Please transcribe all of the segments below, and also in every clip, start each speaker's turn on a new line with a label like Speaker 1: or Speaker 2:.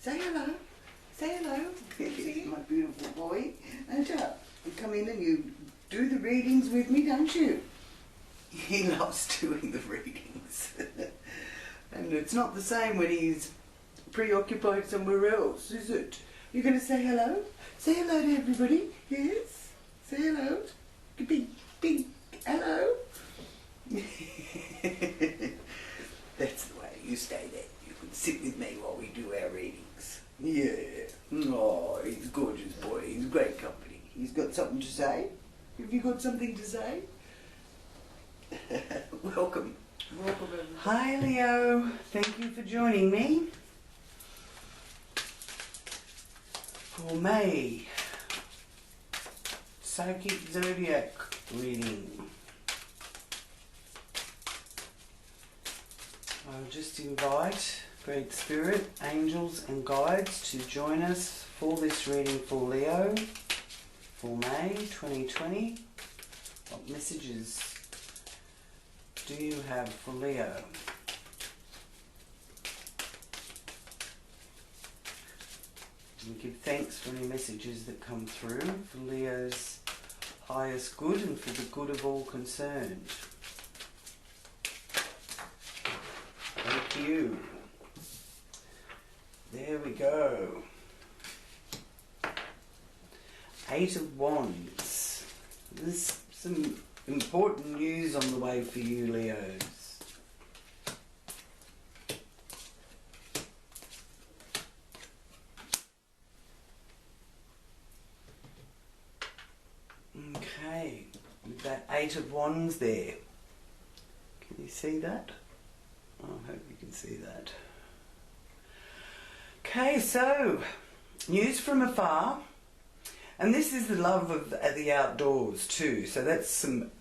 Speaker 1: Say hello. Say hello. My beautiful boy. And you come in and you do the readings with me, don't you? He loves doing the readings. And it's not the same when he's preoccupied somewhere else, is it? You're going to say hello? Say hello to everybody. Yes? Say hello. Big, big hello. That's the way. You stay there. You can sit with me while we do our readings. Yeah. Oh, he's a gorgeous boy. He's great company. He's got something to say. Have you got something to say? Welcome. Welcome, everybody. Hi, Leo. Thank you for joining me for May Psychic Zodiac reading. I'll just invite Great Spirit, angels and guides to join us for this reading for Leo for May 2020. What messages do you have for Leo? We give thanks for any messages that come through for Leo's highest good and for the good of all concerned. Thank you. There we go. Eight of Wands. There's some important news on the way for you, Leos. Okay, with that Eight of Wands there. Can you see that? I hope you can see that. Okay, so news from afar, and this is the love of the outdoors too. So that's some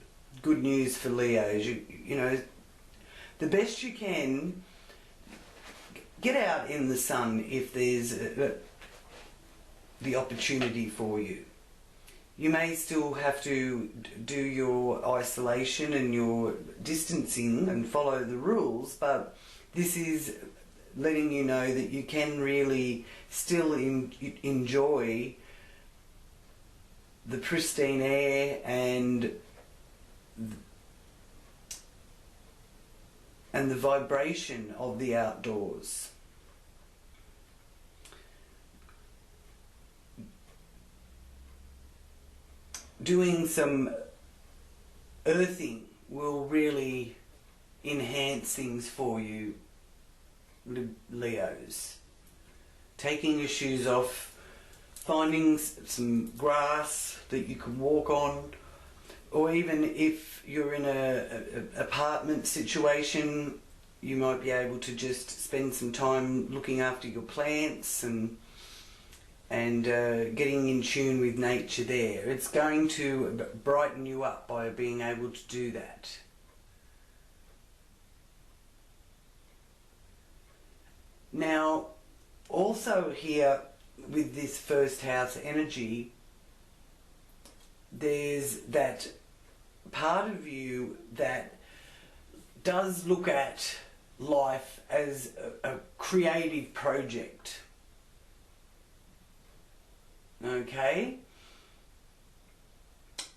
Speaker 1: good news for Leos. You know, the best you can, get out in the sun if there's the opportunity for you. You may still have to do your isolation and your distancing and follow the rules, but this is letting you know that you can really still enjoy the pristine air and the vibration of the outdoors. Doing some earthing will really enhance things for you, Leos. Taking your shoes off, finding some grass that you can walk on, or even if you're in an apartment situation, you might be able to just spend some time looking after your plants and getting in tune with nature there. It's going to brighten you up by being able to do that. Now, also here with this first house energy, there's that part of you that does look at life as a creative project. Okay?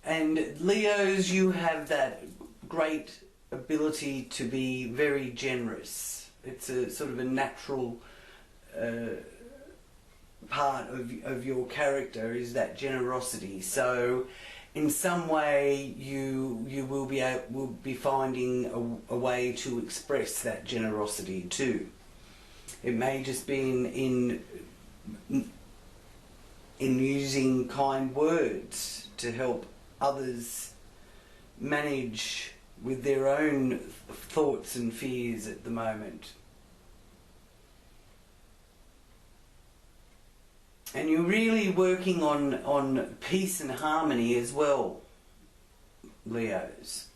Speaker 1: And Leos, you have that great ability to be very generous. It's a sort of a natural part of your character is that generosity. So in some way you will be finding a way to express that generosity too. It may just be in using kind words to help others manage with their own thoughts and fears at the moment. And you're really working on peace and harmony as well, Leos.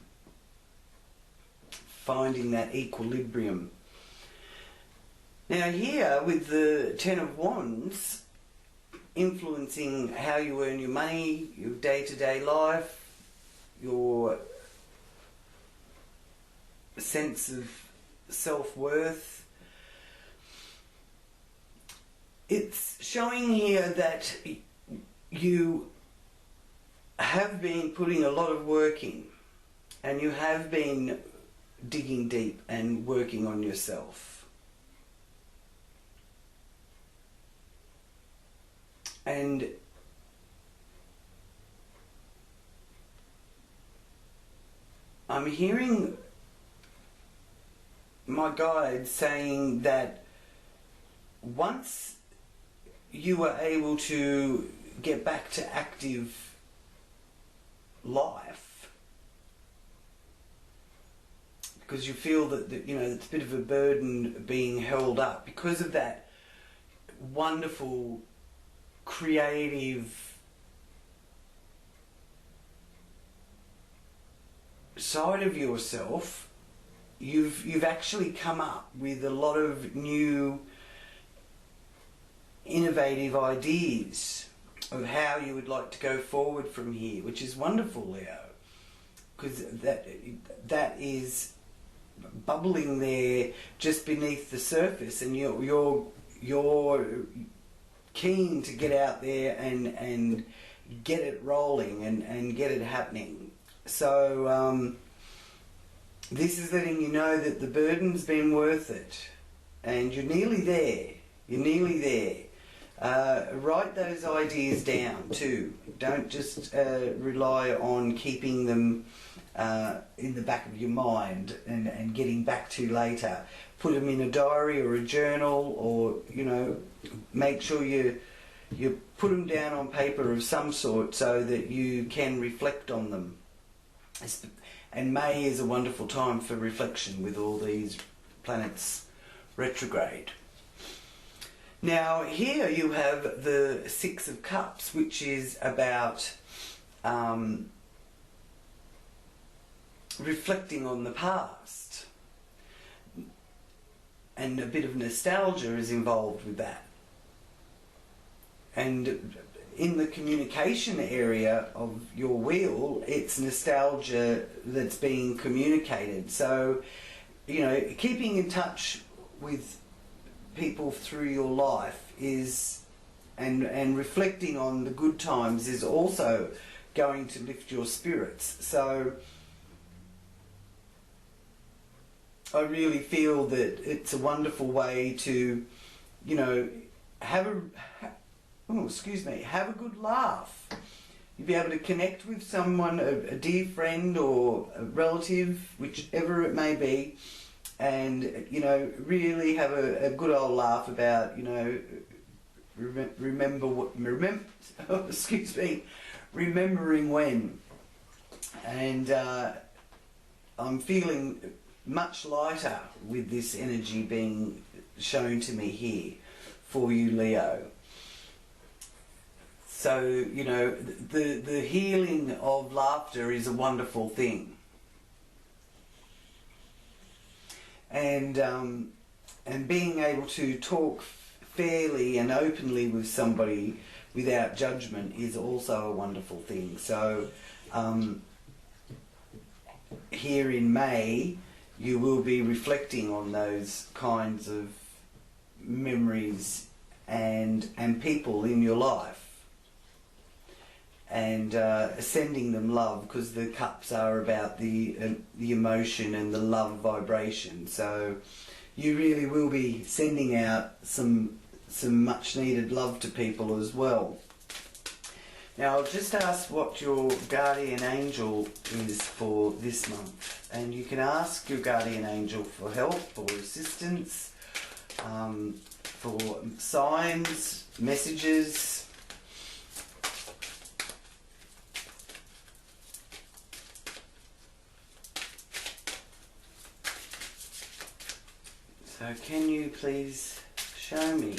Speaker 1: Finding that equilibrium. Now here with the Ten of Wands, influencing how you earn your money, your day-to-day life, your sense of self-worth. it's showing here that you have been putting a lot of work in, and you have been digging deep and working on yourself. And I'm hearing my guide saying that once you are able to get back to active life, because you feel that you know it's a bit of a burden being held up because of that wonderful creative side of yourself, you've actually come up with a lot of new innovative ideas of how you would like to go forward from here, which is wonderful, Leo, because that is bubbling there just beneath the surface, and you're keen to get out there and get it rolling and get it happening. So this is letting you know that the burden's been worth it, and you're nearly there. You're nearly there. Write those ideas down too. Don't just rely on keeping them in the back of your mind and getting back to later. Put them in a diary or a journal, or you know, make sure you put them down on paper of some sort so that you can reflect on them. And May is a wonderful time for reflection with all these planets retrograde. Now here you have the Six of Cups, which is about reflecting on the past, and a bit of nostalgia is involved with that. And in the communication area of your wheel, it's nostalgia that's being communicated. So, you know, keeping in touch with people through your life is, and reflecting on the good times is also going to lift your spirits. So I really feel that it's a wonderful way to, you know, have a good laugh. You'll be able to connect with someone, a dear friend or a relative, whichever it may be, and, you know, really have a good old laugh about, you know, remembering when. And I'm feeling much lighter with this energy being shown to me here for you, Leo. So, you know, the healing of laughter is a wonderful thing. And being able to talk fairly and openly with somebody without judgment is also a wonderful thing. So here in May, you will be reflecting on those kinds of memories and people in your life, and sending them love, because the cups are about the emotion and the love vibration. So you really will be sending out some much needed love to people as well. Now I'll just ask what your guardian angel is for this month, and you can ask your guardian angel for help or assistance, for signs, messages. So can you please show me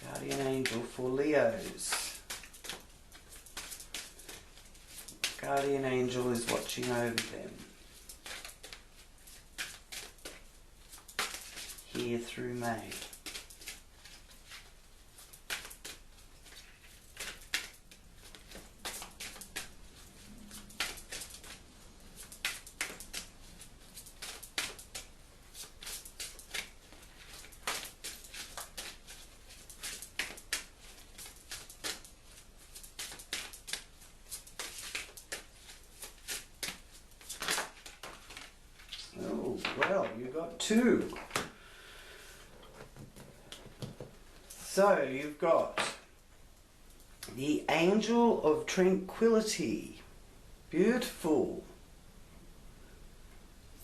Speaker 1: guardian angel for Leos? Guardian angel is watching over them here through May. too. So you've got the Angel of Tranquility. Beautiful.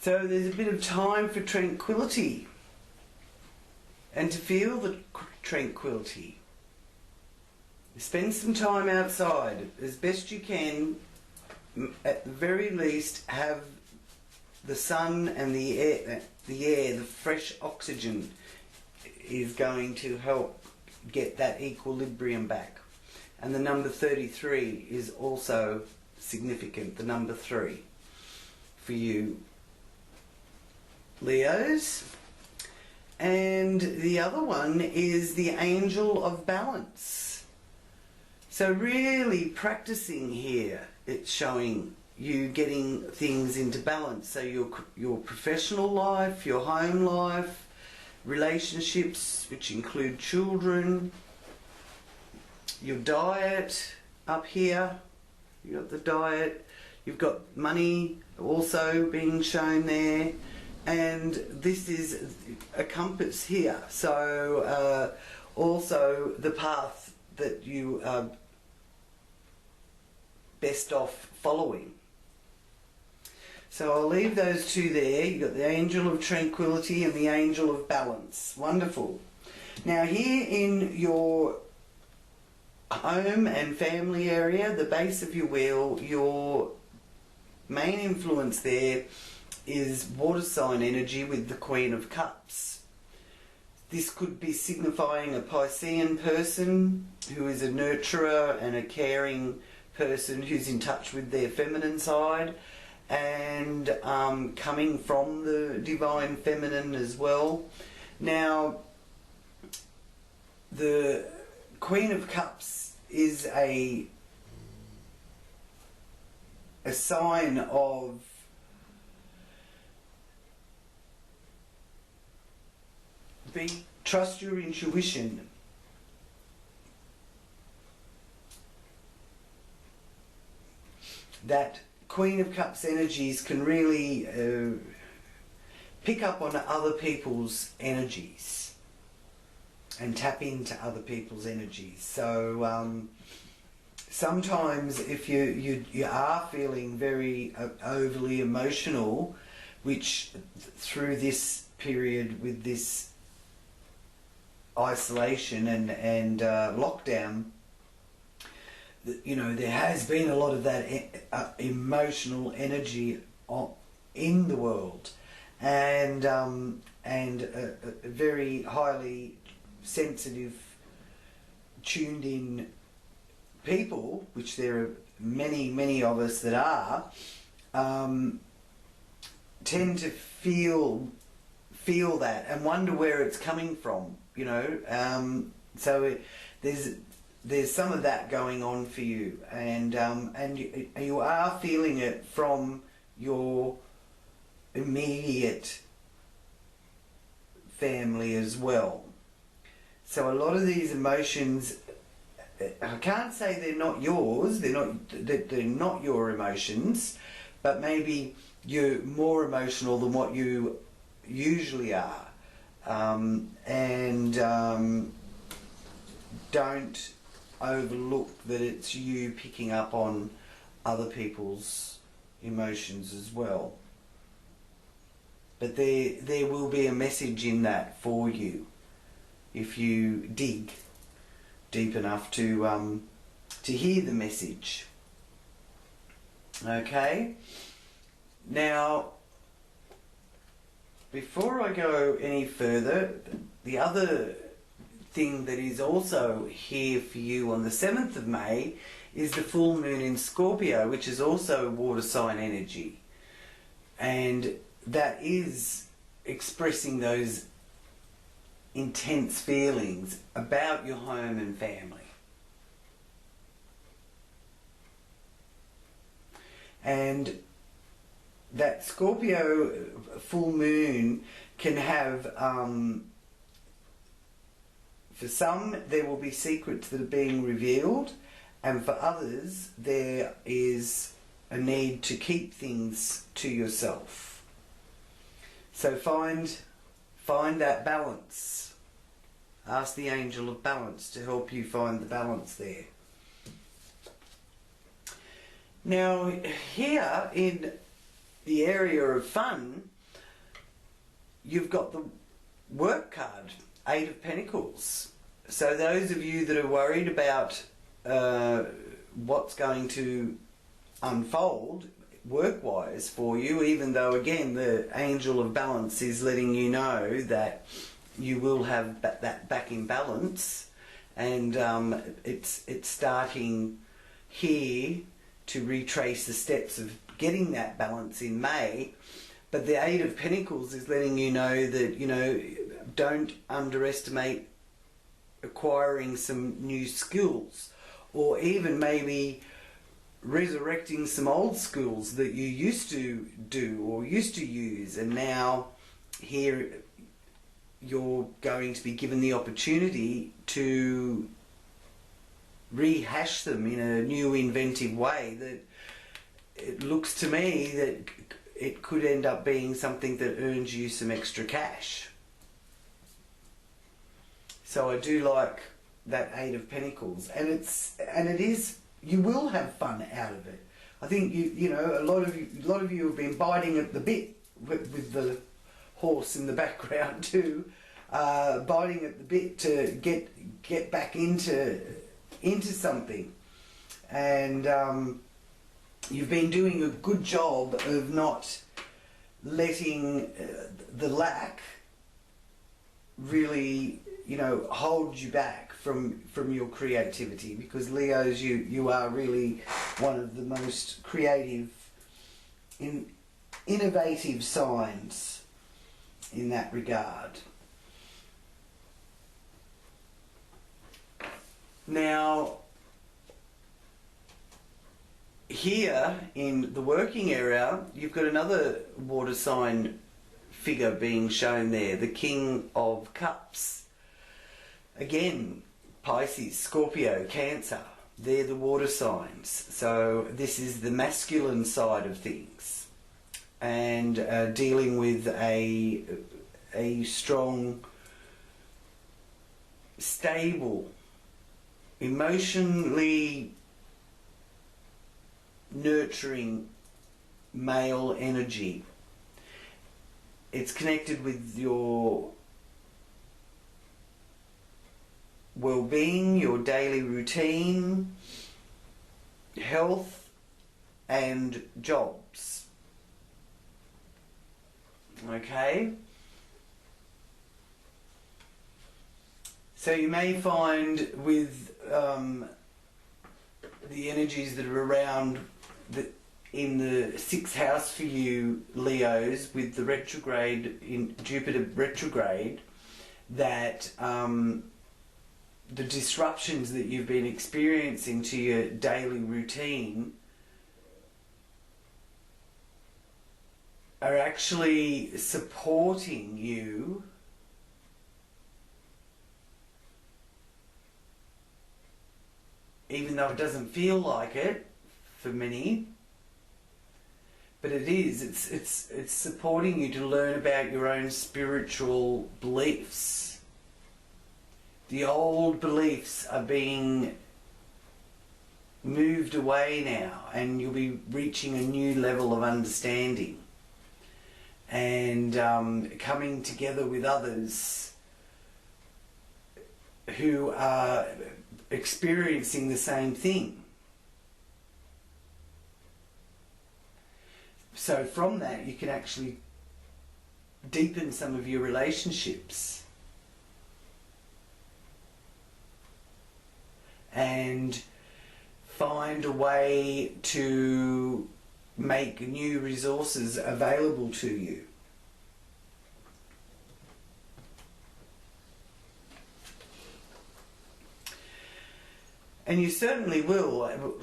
Speaker 1: So there's a bit of time for tranquility and to feel the tranquility. Spend some time outside as best you can. At the very least, have the sun and the air, the fresh oxygen is going to help get that equilibrium back. And the number 33 is also significant, the number 3 for you Leos. And the other one is the Angel of Balance. So really practicing here, it's showing you getting things into balance. So your professional life, your home life, relationships, which include children, your diet up here, you've got the diet, you've got money also being shown there, and this is a compass here. So also the path that you are best off following. So I'll leave those two there. You've got the Angel of Tranquility and the Angel of Balance. Wonderful. Now here in your home and family area, the base of your wheel, your main influence there is water sign energy with the Queen of Cups. This could be signifying a Piscean person who is a nurturer and a caring person who's in touch with their feminine side, and coming from the divine feminine as well. Now, the Queen of Cups is a sign of trust your intuition. That Queen of Cups energies can really pick up on other people's energies and tap into other people's energies. So sometimes if you are feeling very overly emotional, which through this period with this isolation and lockdown, you know, there has been a lot of that emotional energy in the world, and very highly sensitive, tuned in people, which there are many of us that are, tend to feel that and wonder where it's coming from, you know. So there's some of that going on for you, and you are feeling it from your immediate family as well. So a lot of these emotions, I can't say they're not yours, they're not your emotions, but maybe you're more emotional than what you usually are, and don't overlook that it's you picking up on other people's emotions as well. But there will be a message in that for you if you dig deep enough to hear the message. Okay? Now, before I go any further, the other thing that is also here for you on the 7th of May is the full moon in Scorpio, which is also water sign energy, and that is expressing those intense feelings about your home and family. And that Scorpio full moon can have, for some, there will be secrets that are being revealed, and for others, there is a need to keep things to yourself. So find find that balance. Ask the angel of balance to help you find the balance there. Now, here in the area of fun, you've got the work card, Eight of Pentacles. So those of you that are worried about what's going to unfold work-wise for you, even though again the angel of balance is letting you know that you will have that back in balance, and it's starting here to retrace the steps of getting that balance in May. But the Eight of Pentacles is letting you know that, you know, don't underestimate acquiring some new skills, or even maybe resurrecting some old skills that you used to do or used to use, and now here you're going to be given the opportunity to rehash them in a new inventive way that it looks to me that it could end up being something that earns you some extra cash. So I do like that Eight of Pentacles, and it is, you will have fun out of it. I think you know, a lot of you have been biting at the bit with the horse in the background too, biting at the bit to get back into something, and you've been doing a good job of not letting the lack really, you know, hold you back from your creativity, because Leos, you are really one of the most creative, innovative signs in that regard. Now, here in the working area, you've got another water sign figure being shown there, the King of Cups. Again, Pisces, Scorpio, Cancer, they're the water signs. So this is the masculine side of things, and dealing with a strong, stable, emotionally nurturing male energy. It's connected with your well-being, your daily routine, health and jobs. Okay? So you may find with the energies that are around in the sixth house for you Leos, with the retrograde, in Jupiter retrograde, that the disruptions that you've been experiencing to your daily routine are actually supporting you even though it doesn't feel like it for many. But it is, it's supporting you to learn about your own spiritual beliefs. The old beliefs are being moved away now, and you'll be reaching a new level of understanding and coming together with others who are experiencing the same thing. So from that you can actually deepen some of your relationships and find a way to make new resources available to you. And you certainly will,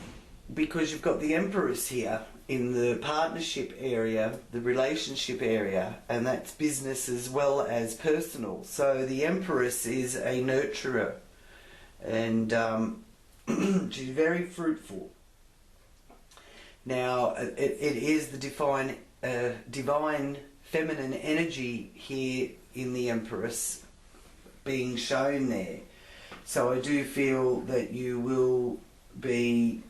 Speaker 1: because you've got the Empress here in the partnership area, the relationship area, and that's business as well as personal. So the Empress is a nurturer, and she's very fruitful. Now, it is the divine feminine energy here in the Empress being shown there. So I do feel that you will be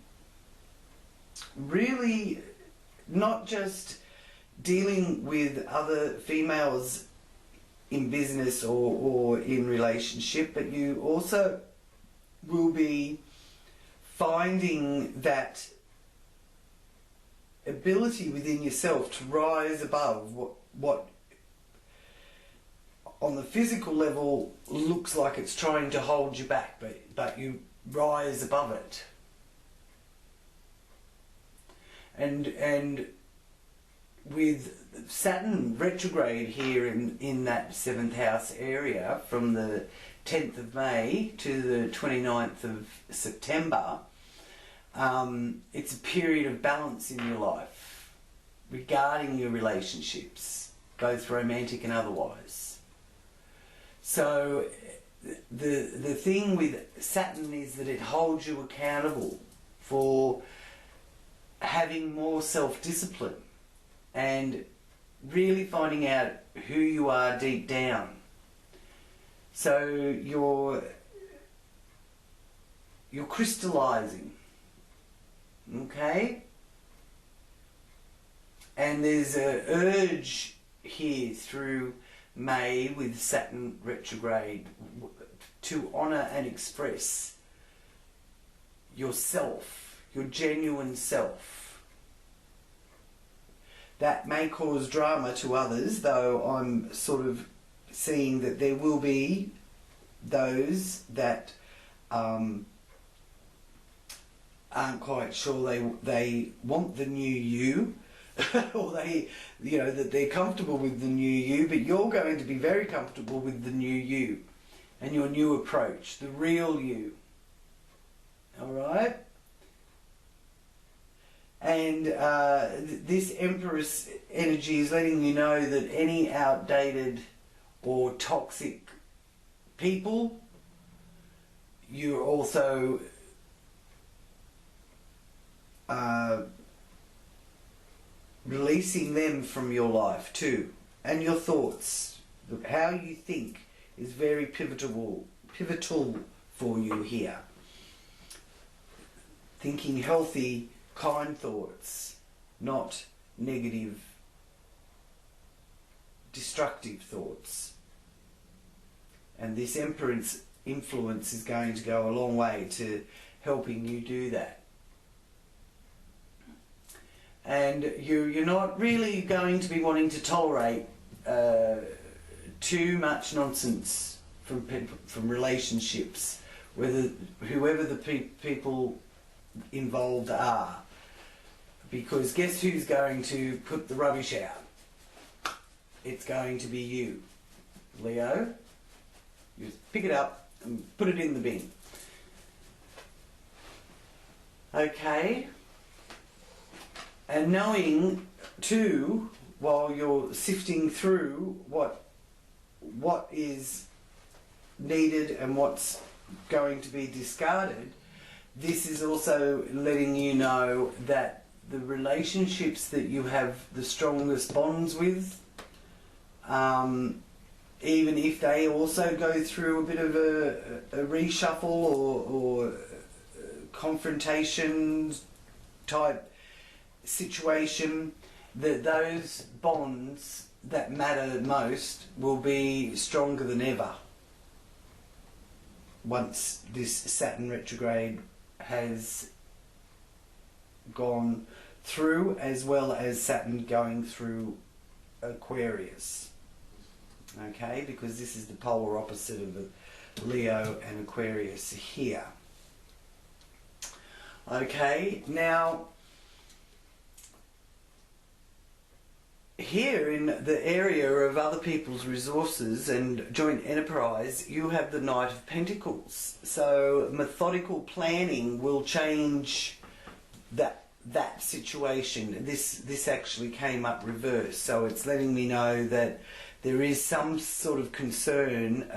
Speaker 1: really not just dealing with other females in business or in relationship, but you also will be finding that ability within yourself to rise above what on the physical level looks like it's trying to hold you back, but you rise above it. And with Saturn retrograde here in that 7th house area from the 10th of May to the 29th of September, it's a period of balance in your life regarding your relationships, both romantic and otherwise. So the thing with Saturn is that it holds you accountable for having more self-discipline and really finding out who you are deep down. So you're crystallizing, okay? And there's an urge here through May with Saturn retrograde to honour and express yourself, your genuine self. That may cause drama to others, though I'm sort of seeing that there will be those that aren't quite sure they want the new you, or that they're comfortable with the new you, but you're going to be very comfortable with the new you and your new approach, the real you. Alright? And this Empress energy is letting you know that any outdated or toxic people, you're also releasing them from your life too. And your thoughts, how you think is very pivotal for you here. Thinking healthy, kind thoughts, not negative, destructive thoughts. And this Emperor's influence is going to go a long way to helping you do that. And you're not really going to be wanting to tolerate too much nonsense from relationships, whoever the people involved are. Because guess who's going to put the rubbish out? It's going to be you, Leo. You just pick it up and put it in the bin. Okay? And knowing too, while you're sifting through what is needed and what's going to be discarded, this is also letting you know that the relationships that you have the strongest bonds with, even if they also go through a bit of a reshuffle or confrontation type situation, that those bonds that matter most will be stronger than ever once this Saturn retrograde has gone through, as well as Saturn going through Aquarius. Okay, because this is the polar opposite of Leo and Aquarius here. Okay, now here in the area of other people's resources and joint enterprise, you have the Knight of Pentacles. So methodical planning will change that situation. This actually came up reverse, so it's letting me know that there is some sort of concern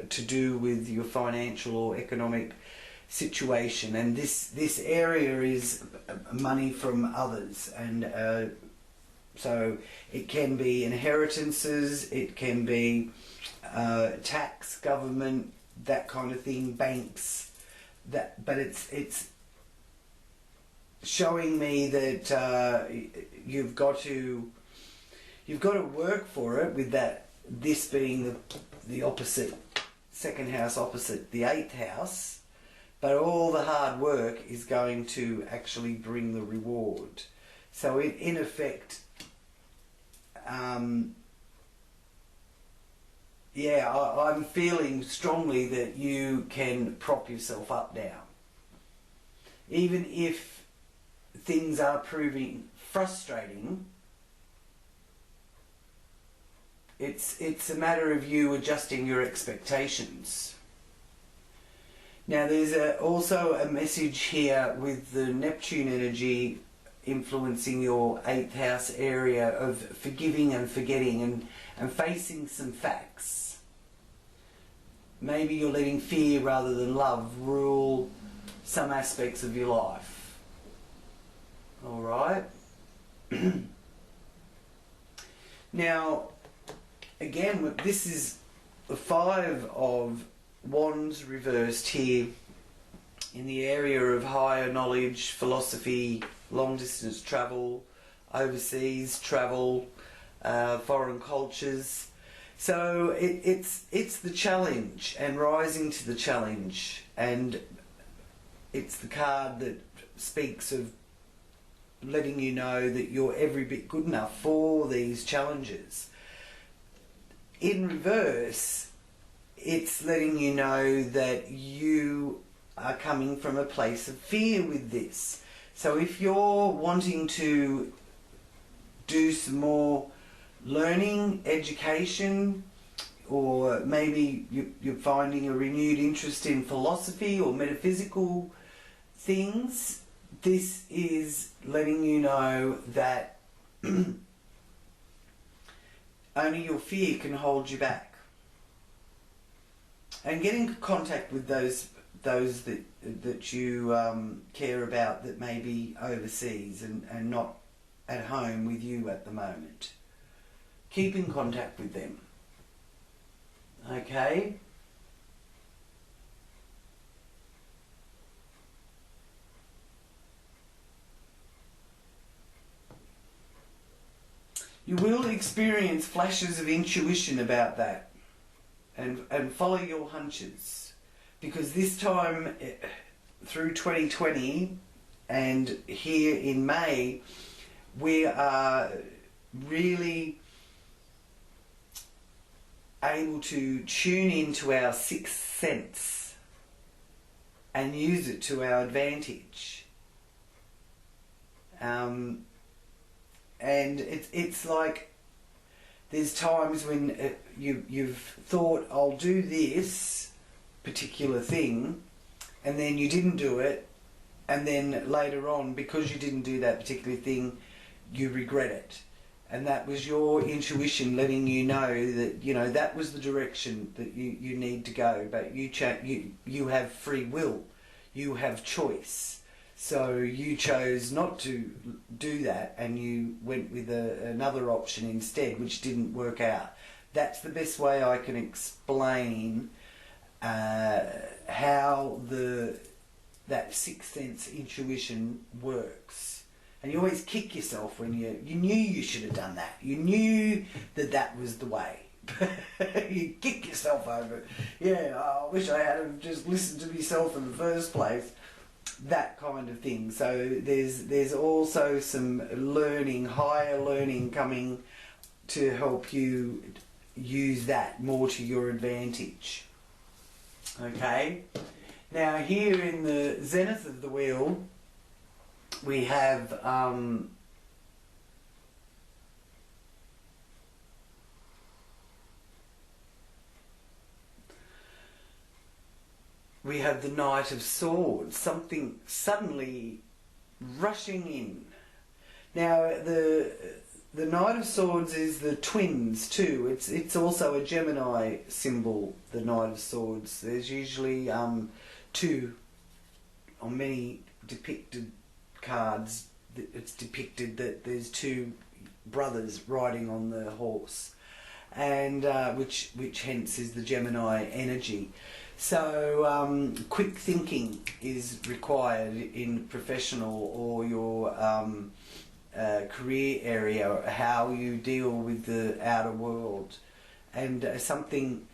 Speaker 1: to do with your financial or economic situation, and this area is money from others, and so it can be inheritances, it can be tax, government, that kind of thing, banks. But it's showing me that you've got to work for it. With that, this being the opposite, second house opposite the 8th house, but all the hard work is going to actually bring the reward. So in effect, yeah, I'm feeling strongly that you can prop yourself up now. Even if things are proving frustrating, it's a matter of you adjusting your expectations. Now there's also a message here with the Neptune energy influencing your 8th house area of forgiving and forgetting and facing some facts. Maybe you're letting fear rather than love rule some aspects of your life. Alright? Now, again, this is the 5 of Wands reversed here in the area of higher knowledge, philosophy, long distance travel, overseas travel, foreign cultures. So it's the challenge and rising to the challenge, and it's the card that speaks of letting you know that you're every bit good enough for these challenges. In reverse, it's letting you know that you are coming from a place of fear with this. So if you're wanting to do some more learning, education, or maybe you're finding a renewed interest in philosophy or metaphysical things, this is letting you know that only your fear can hold you back. And get in contact with those that you care about that may be overseas and not at home with you at the moment. Keep in contact with them. Okay? You will experience flashes of intuition about that, and follow your hunches, because this time through 2020 and here in May, we are really able to tune into our sixth sense and use it to our advantage. And it's like there's times when you've thought, I'll do this particular thing, and then you didn't do it, and then later on, because you didn't do that particular thing, you regret it. And that was your intuition letting you know that, you know, that was the direction that you need to go, but you have free will, you have choice. So you chose not to do that, and you went with another option instead, which didn't work out. That's the best way I can explain how that sixth sense intuition works. And you always kick yourself when you knew you should have done that. You knew that was the way. You kick yourself over. Yeah, I wish I had just listened to myself in the first place. That kind of thing. So there's also some learning, higher learning coming to help you use that more to your advantage. Okay? Now here in the zenith of the wheel, we have the Knight of Swords, something suddenly rushing in. Now the Knight of Swords is the twins too. It's also a Gemini symbol, the Knight of Swords. There's usually two on many depicted cards. It's depicted that there's two brothers riding on the horse, and which hence is the Gemini energy. So quick thinking is required in professional or your career area, how you deal with the outer world, and something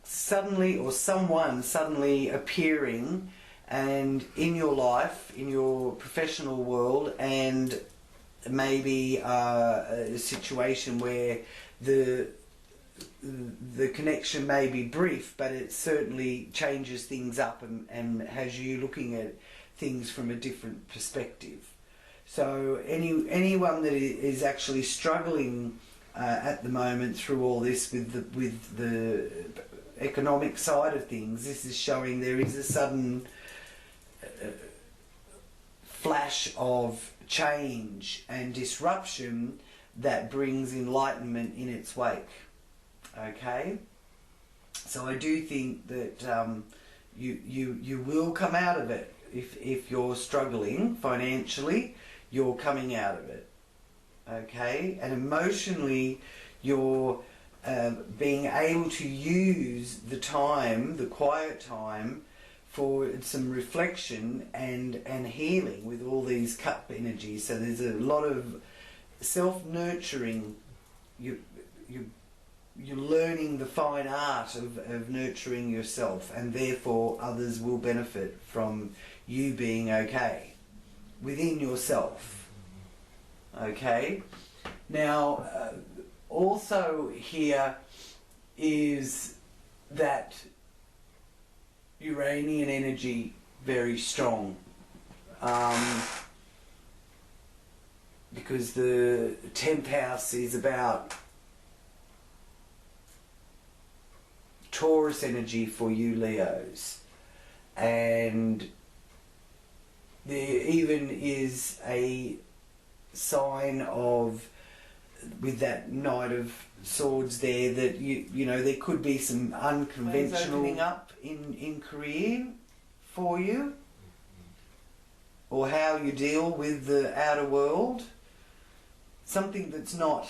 Speaker 1: suddenly or someone suddenly appearing and in your life, in your professional world, and maybe a situation where the connection may be brief, but it certainly changes things up and has you looking at things from a different perspective. So anyone that is actually struggling at the moment through all this with the economic side of things, this is showing there is a sudden flash of change and disruption that brings enlightenment in its wake. Okay, so I do think that you will come out of it. If you're struggling financially, you're coming out of it. Okay, and emotionally, you're being able to use the time, the quiet time, for some reflection and healing with all these cup energies. So there's a lot of self-nurturing. You're learning the fine art of nurturing yourself, and therefore others will benefit from you being okay within yourself. Okay? Now, also here is that Uranian energy very strong, because the 10th house is about Taurus energy for you Leos, and there even is a sign of, with that Knight of Swords there, that you know there could be some unconventional opening up in career for you, or how you deal with the outer world, something that's not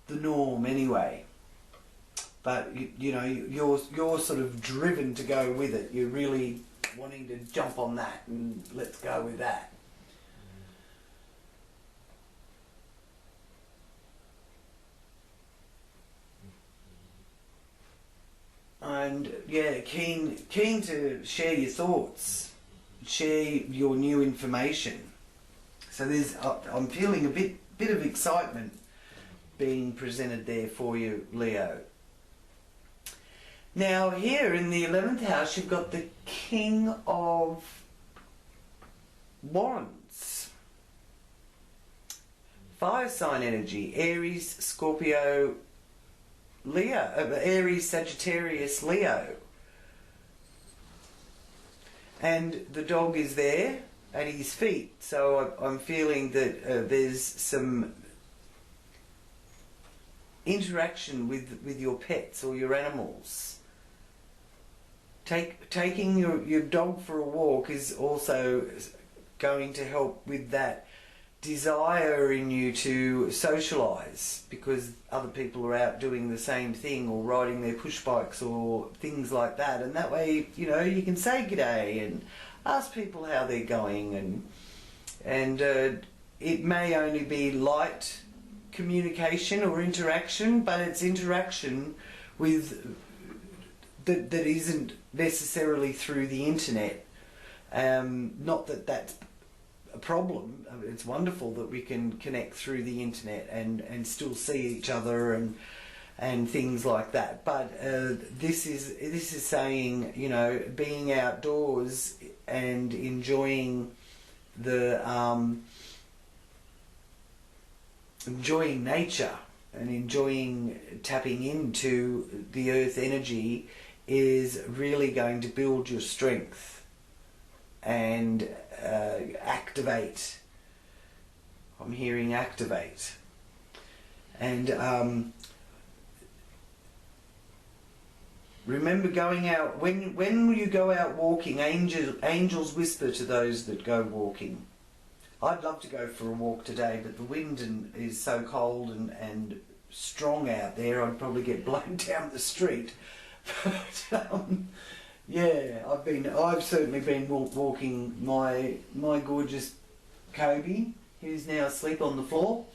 Speaker 1: the norm anyway. But you know, you're sort of driven to go with it. You're really wanting to jump on that and let's go with that. And yeah, keen to share your thoughts, share your new information. So I'm feeling a bit of excitement being presented there for you, Leo. Now here in the 11th house, you've got the King of Wands. Fire sign energy, Aries, Scorpio, Leo, Aries, Sagittarius, Leo. And the dog is there at his feet. So I'm feeling that there's some interaction with your pets or your animals. Taking your dog for a walk is also going to help with that desire in you to socialise, because other people are out doing the same thing or riding their push bikes or things like that, and that way, you know, you can say g'day and ask people how they're going, and it may only be light communication or interaction, but it's interaction with that isn't necessarily through the internet. Not that that's a problem. It's wonderful that we can connect through the internet and still see each other and things like that. But this is saying, you know, being outdoors and enjoying the enjoying nature and enjoying tapping into the earth energy is really going to build your strength and activate. I'm hearing activate. And remember going out, when you go out walking, angels whisper to those that go walking. I'd love to go for a walk today, but the wind is so cold and strong out there, I'd probably get blown down the street. But yeah, I've certainly been walking my gorgeous Kobe, who's now asleep on the floor.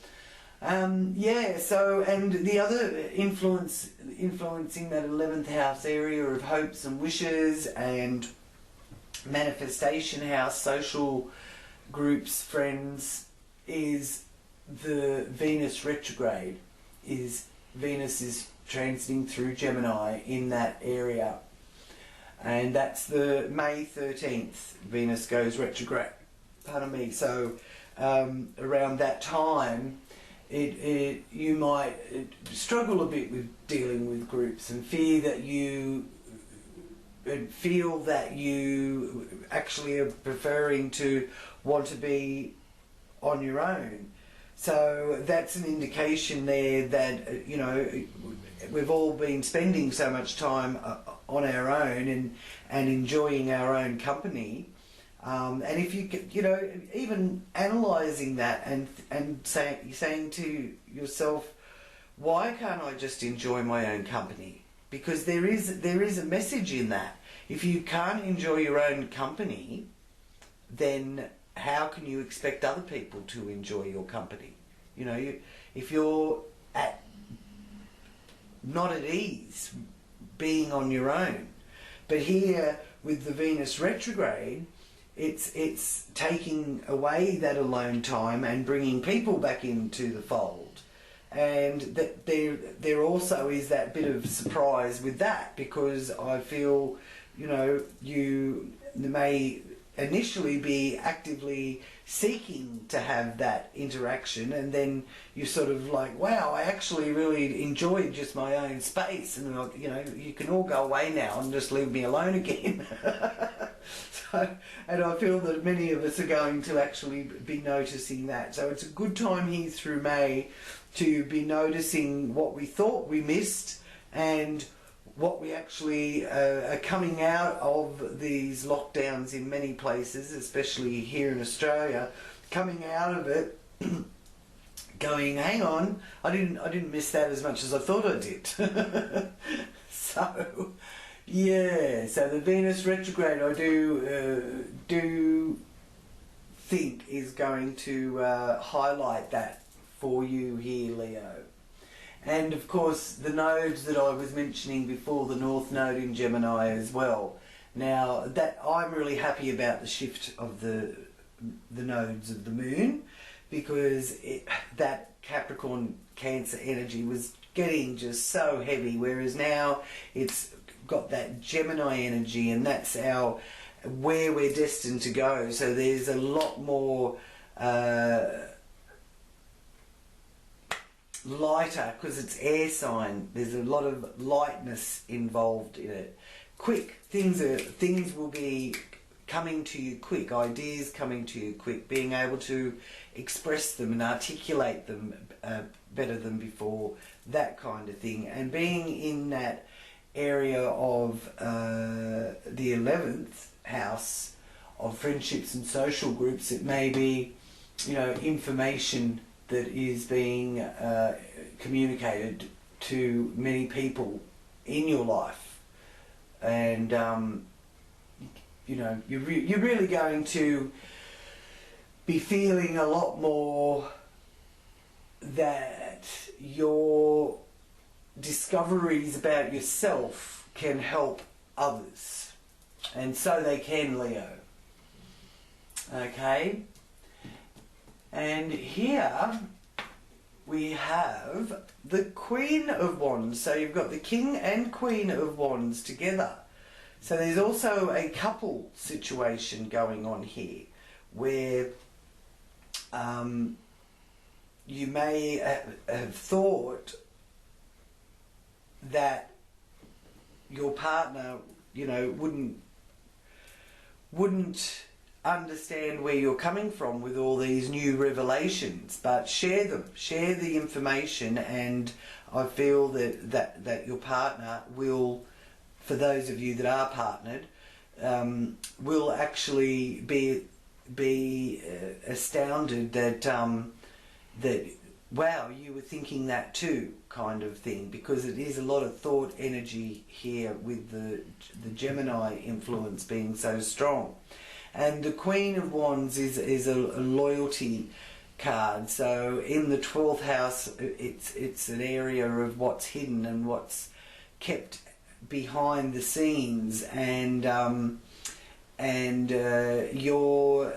Speaker 1: Yeah, so, and the other influencing that 11th house area of hopes and wishes and manifestation house, social groups, friends, is the Venus retrograde. Venus is transiting through Gemini in that area, and that's the May 13th. Venus goes retrograde. Pardon me. So around that time, you might struggle a bit with dealing with groups and feel that you actually are preferring to want to be on your own. So that's an indication there that, you know, we've all been spending so much time on our own and enjoying our own company. And if you know, even analysing that and saying to yourself, why can't I just enjoy my own company? Because there is a message in that. If you can't enjoy your own company, then how can you expect other people to enjoy your company? You know, if you're not at ease being on your own. But here with the Venus retrograde, it's taking away that alone time and bringing people back into the fold. And that there also is that bit of surprise with that, because I feel, you know, you may initially be actively seeking to have that interaction, and then you're sort of like, wow, I actually really enjoyed just my own space, and you know, you can all go away now and just leave me alone again. And I feel that many of us are going to actually be noticing that. So it's a good time here through May to be noticing what we thought we missed and what we actually are coming out of these lockdowns in many places, especially here in Australia, coming out of it going, hang on, I didn't miss that as much as I thought I did. So yeah, so the Venus retrograde, I do think is going to highlight that for you here, Leo. And of course the nodes that I was mentioning before, the North Node in Gemini as well. Now that I'm really happy about the shift of the nodes of the Moon, because that Capricorn Cancer energy was getting just so heavy, whereas now it's got that Gemini energy, and that's where we're destined to go. So there's a lot more lighter, because it's air sign. There's a lot of lightness involved in it. Quick things will be coming to you quick. Ideas coming to you quick. Being able to express them and articulate them better than before. That kind of thing. And being in that area of the 11th house of friendships and social groups, it may be, you know, information that is being communicated to many people in your life, and you know, you're really going to be feeling a lot more that your discoveries about yourself can help others, and so they can, Leo. Okay. And here we have the Queen of Wands. So you've got the King and Queen of Wands together. So there's also a couple situation going on here where you may have thought that your partner, you know, wouldn't understand where you're coming from with all these new revelations, but share the information, and I feel that your partner will, for those of you that are partnered, will actually be astounded that that wow, you were thinking that too, kind of thing, because it is a lot of thought energy here with the Gemini influence being so strong. And the Queen of Wands is a loyalty card. So in the 12th house, it's an area of what's hidden and what's kept behind the scenes, and you're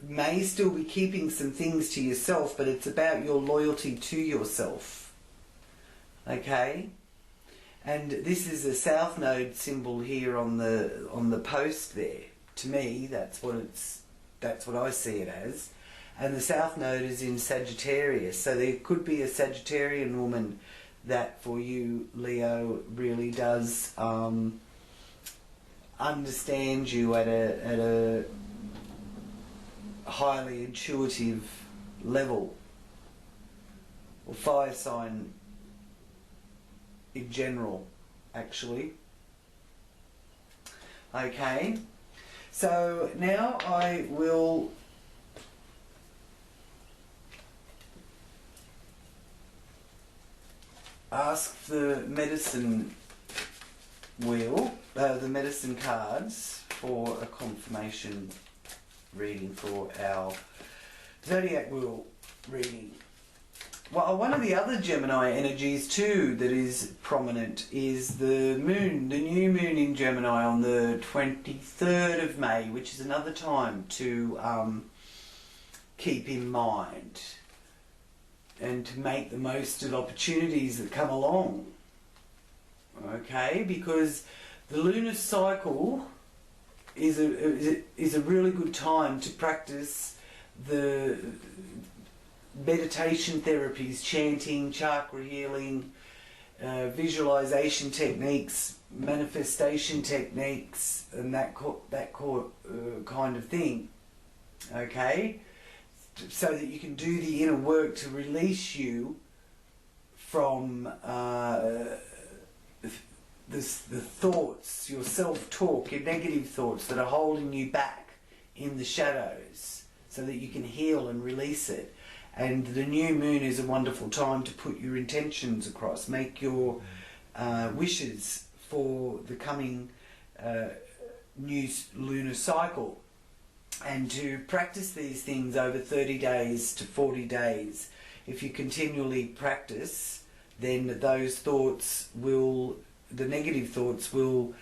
Speaker 1: may still be keeping some things to yourself, but it's about your loyalty to yourself. Okay? And this is a South Node symbol here on the post there. To me, that's what I see it as. And the South Node is in Sagittarius, so there could be a Sagittarian woman that for you, Leo, really does understand you at a highly intuitive level, or fire sign in general, actually. Okay, so now I will ask the medicine wheel, the medicine cards, for a confirmation reading for our zodiac wheel reading. Well, one of the other Gemini energies too that is prominent is the moon, the new moon in Gemini on the 23rd of May, which is another time to keep in mind and to make the most of opportunities that come along. Okay, because the lunar cycle is a really good time to practice the meditation therapies, chanting, chakra healing, visualization techniques, manifestation techniques, and that kind of thing. Okay, so that you can do the inner work to release you from the thoughts, your self-talk, your negative thoughts that are holding you back in the shadows, so that you can heal and release it. And the new moon is a wonderful time to put your intentions across, make your wishes for the coming new lunar cycle, and to practice these things over 30 days to 40 days. If you continually practice, then those thoughts will, the negative thoughts will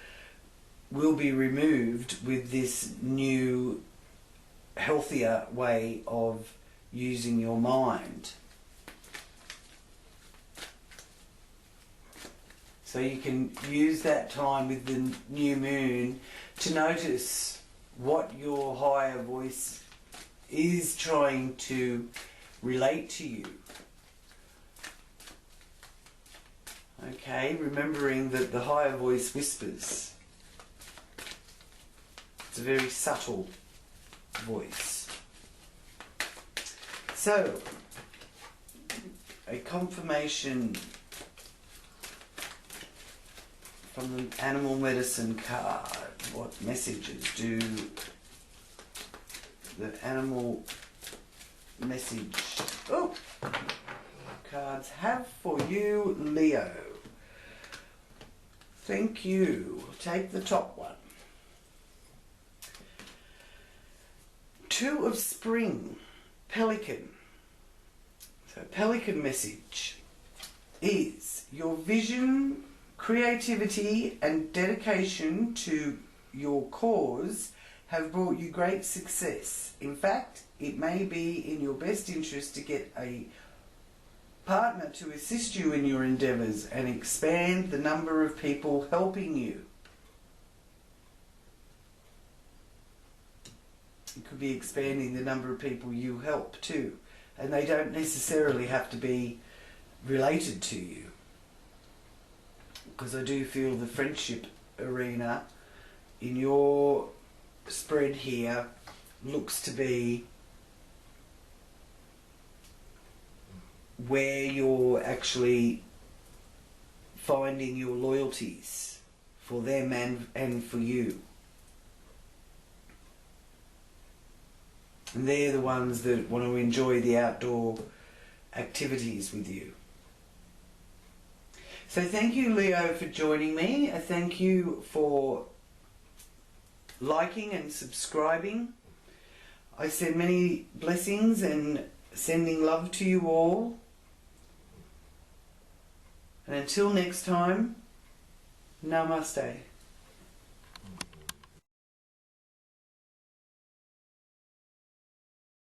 Speaker 1: be removed with this new, healthier way of using your mind. So you can use that time with the new moon to notice what your higher voice is trying to relate to you. Okay, remembering that the higher voice whispers. It's a very subtle voice. So, a confirmation from the animal medicine card. What messages do the animal message cards have for you, Leo? Thank you. Take the top one. Two of Spring, Pelican. So Pelican message is your vision, creativity and dedication to your cause have brought you great success. In fact, it may be in your best interest to get a partner to assist you in your endeavours and expand the number of people helping you. It could be expanding the number of people you help too, and they don't necessarily have to be related to you, because I do feel the friendship arena in your spread here looks to be where you're actually finding your loyalties for them and for you. And they're the ones that want to enjoy the outdoor activities with you. So thank you, Leo, for joining me. Thank you for liking and subscribing. I send many blessings and sending love to you all. And until next time, namaste.